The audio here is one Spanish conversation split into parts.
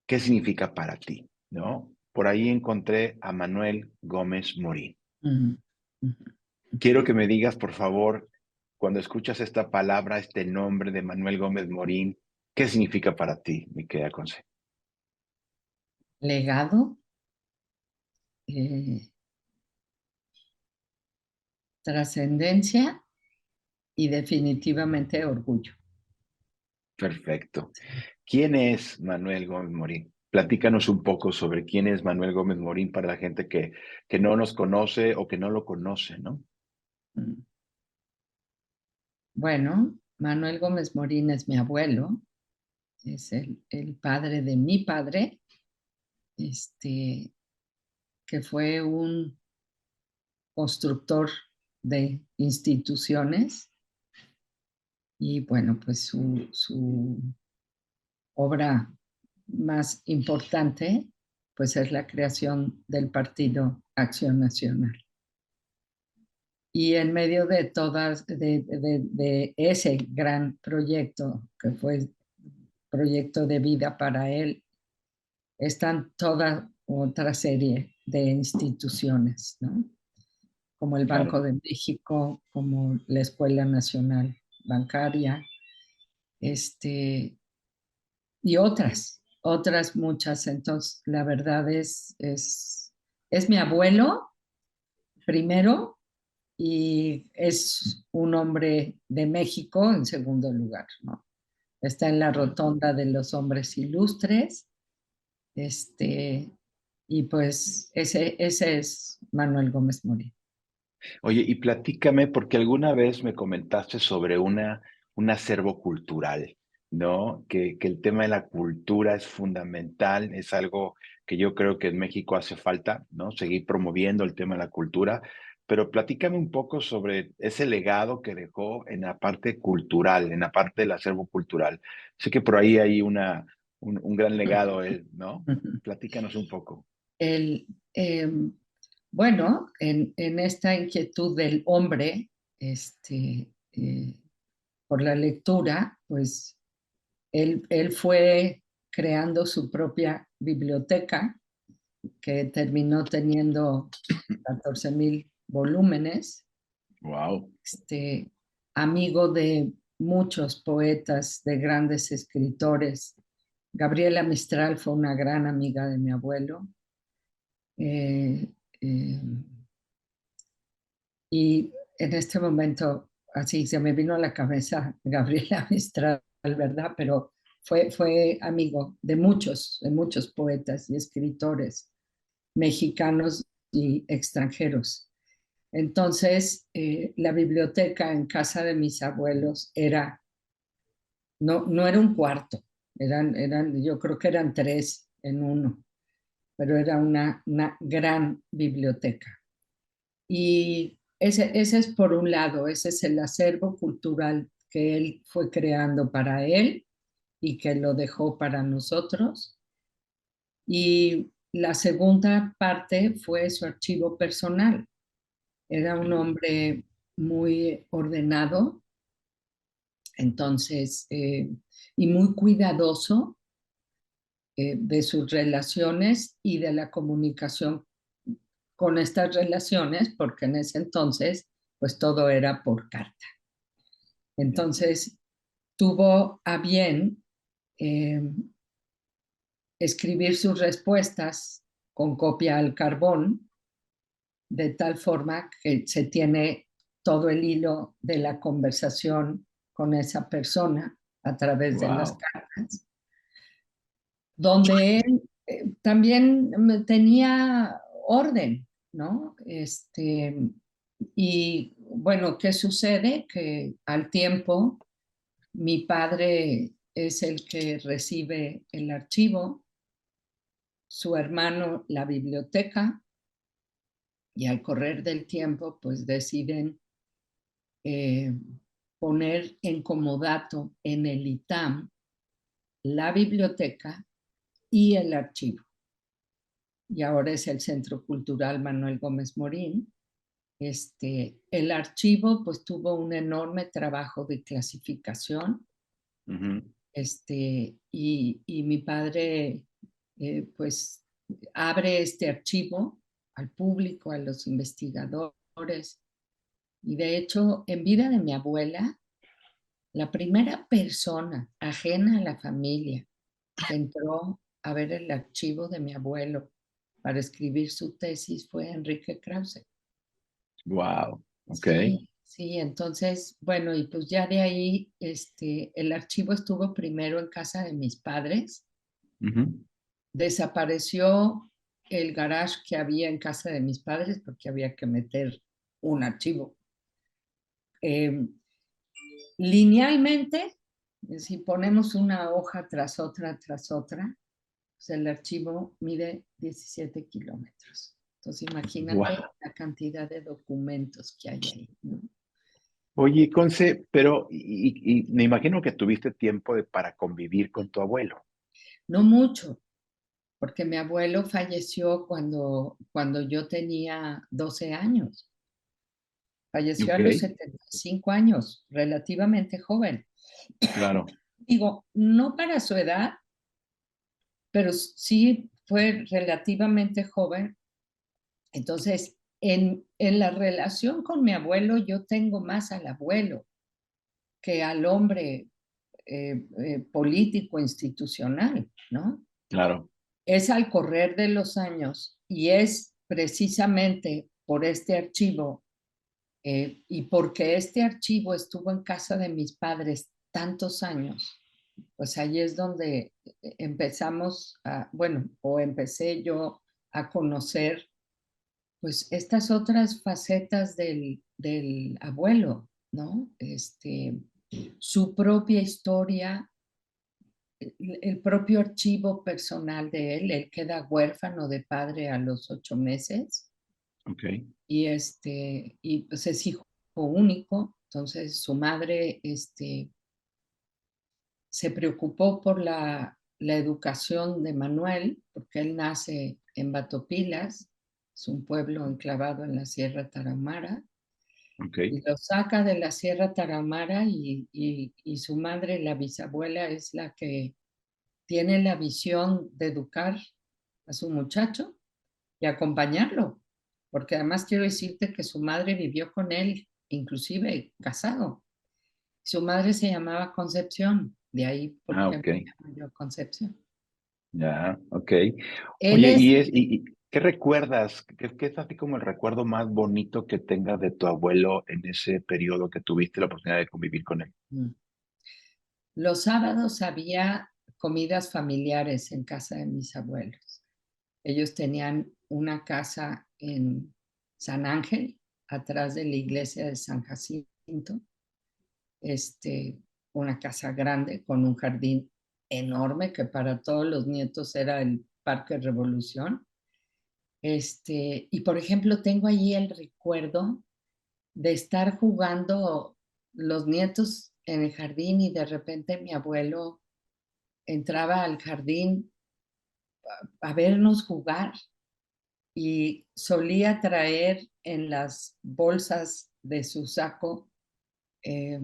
¿qué significa para ti? ¿No? Por ahí encontré a Manuel Gómez Morín. Ujú, ujú. Quiero que me digas, por favor, cuando escuchas esta palabra, este nombre de Manuel Gómez Morín, ¿qué significa para ti, mi querida Conce? Legado, eh, trascendencia y definitivamente orgullo. Perfecto. ¿Quién es Manuel Gómez Morín? Platícanos un poco sobre quién es Manuel Gómez Morín para la gente que no nos conoce o que no lo conoce, ¿no? Mm. Bueno, Manuel Gómez Morín es mi abuelo, es el padre de mi padre, este, que fue un constructor de instituciones y bueno, pues su obra más importante pues es la creación del Partido Acción Nacional. Y en medio de todas, de ese gran proyecto, que fue proyecto de vida para él, están toda otra serie de instituciones, ¿no? Como el Banco Claro. de México, como la Escuela Nacional Bancaria, este, y otras muchas. Entonces, la verdad es mi abuelo primero y es un hombre de México en segundo lugar, ¿no? Está en la rotonda de los hombres ilustres, este, y pues ese es Manuel Gómez Morín. Oye, y platícame, porque alguna vez me comentaste sobre un acervo cultural, ¿no? Que el tema de la cultura es fundamental, es algo que yo creo que en México hace falta, ¿no? Seguir promoviendo el tema de la cultura, pero platícame un poco sobre ese legado que dejó en la parte cultural, en la parte del acervo cultural. Sé que por ahí hay un gran legado, ¿no? Platícanos un poco. El, eh, bueno, en esta inquietud del hombre, por la lectura, pues él fue creando su propia biblioteca, que terminó teniendo 14,000 volúmenes, Wow, este, amigo de muchos poetas, de grandes escritores. Gabriela Mistral fue una gran amiga de mi abuelo. Eh, eh, y en este momento, así se me vino a la cabeza Gabriela Mistral, ¿verdad? Pero fue amigo de muchos poetas y escritores mexicanos y extranjeros. Entonces, la biblioteca en casa de mis abuelos no era un cuarto, yo creo que eran tres en uno, pero era una gran biblioteca. Y ese es por un lado, ese es el acervo cultural que él fue creando para él y que lo dejó para nosotros. Y la segunda parte fue su archivo personal. Era un hombre muy ordenado, entonces, y muy cuidadoso de sus relaciones y de la comunicación con estas relaciones, porque en ese entonces, pues todo era por carta. Entonces, tuvo a bien eh, escribir sus respuestas con copia al carbón, de tal forma que se tiene todo el hilo de la conversación con esa persona a través de las wow. cartas, donde él también tenía orden, ¿no? Y bueno, ¿qué sucede? Que al tiempo mi padre es el que recibe el archivo, su hermano la biblioteca, y al correr del tiempo, pues deciden eh, poner en comodato en el ITAM la biblioteca y el archivo. Y ahora es el Centro Cultural Manuel Gómez Morín. El archivo pues tuvo un enorme trabajo de clasificación, Ujú. y mi padre pues abre este archivo al público, a los investigadores. Y de hecho, en vida de mi abuela, la primera persona ajena a la familia que entró a ver el archivo de mi abuelo para escribir su tesis fue Enrique Krause. Wow, ok. Sí, sí, entonces, bueno, y pues ya de ahí, el archivo estuvo primero en casa de mis padres, Ujú. desapareció el garage que había en casa de mis padres porque había que meter un archivo. Eh, Linealmente, si ponemos una hoja tras otra, pues el archivo mide 17 kilómetros. Entonces, imagínate Wow. la cantidad de documentos que hay ahí, ¿no? Oye, Conce, pero y me imagino que tuviste tiempo para convivir con tu abuelo. No mucho, porque mi abuelo falleció cuando yo tenía 12 años. Falleció a Ok, los 75 años, relativamente joven. claro, Digo, no para su edad, pero sí fue relativamente joven. Entonces, en la relación con mi abuelo, yo tengo más al abuelo que al hombre político institucional, ¿no? claro, Es al correr de los años y es precisamente por este archivo y porque este archivo estuvo en casa de mis padres tantos años, pues ahí es donde empezamos a, bueno, o empecé yo a conocer pues estas otras facetas del abuelo, ¿no? Su propia historia, el propio archivo personal de él queda huérfano de padre a los 8 meses ok, y pues es hijo único, entonces su madre se preocupó por la educación de Manuel, porque él nace en Batopilas, es un pueblo enclavado en la Sierra Tarahumara, ok, y lo saca de la Sierra Tarahumara y su madre, la bisabuela, es la que tiene la visión de educar a su muchacho y acompañarlo, porque además quiero decirte que su madre vivió con él, inclusive casado. Su madre se llamaba Concepción, de ahí ah, porque me ok, llamo yo Concepción. ya, ok. Él Oye, es, ¿y qué recuerdas? ¿Qué es así como el recuerdo más bonito que tengas de tu abuelo en ese periodo que tuviste la oportunidad de convivir con él? los sábados había comidas familiares en casa de mis abuelos. Ellos tenían una casa en San Ángel, atrás de la iglesia de San Jacinto, este, una casa grande con un jardín enorme que para todos los nietos era el Parque Revolución. Y por ejemplo, tengo allí el recuerdo de estar jugando los nietos en el jardín y de repente mi abuelo entraba al jardín a vernos jugar y solía traer en las bolsas de su saco eh,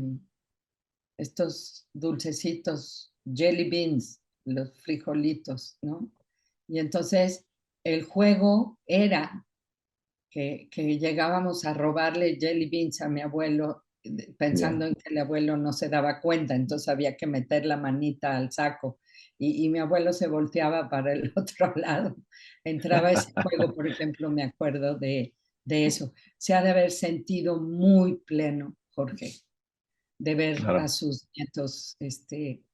estos dulcecitos, jelly beans, los frijolitos, ¿no? Y entonces el juego era que llegábamos a robarle jelly beans a mi abuelo Ya, pensando en que el abuelo no se daba cuenta, entonces había que meter la manita al saco y mi abuelo se volteaba para el otro lado. Entraba ese juego, por ejemplo, me acuerdo de eso. Se ha de haber sentido muy pleno, Jorge, de ver a claro. sus nietos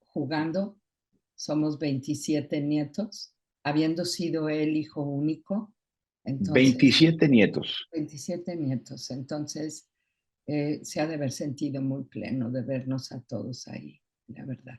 jugando. Somos 27 nietos, habiendo sido él hijo único. Entonces, 27 nietos. 27 nietos. Entonces, se ha de haber sentido muy pleno de vernos a todos ahí, la verdad.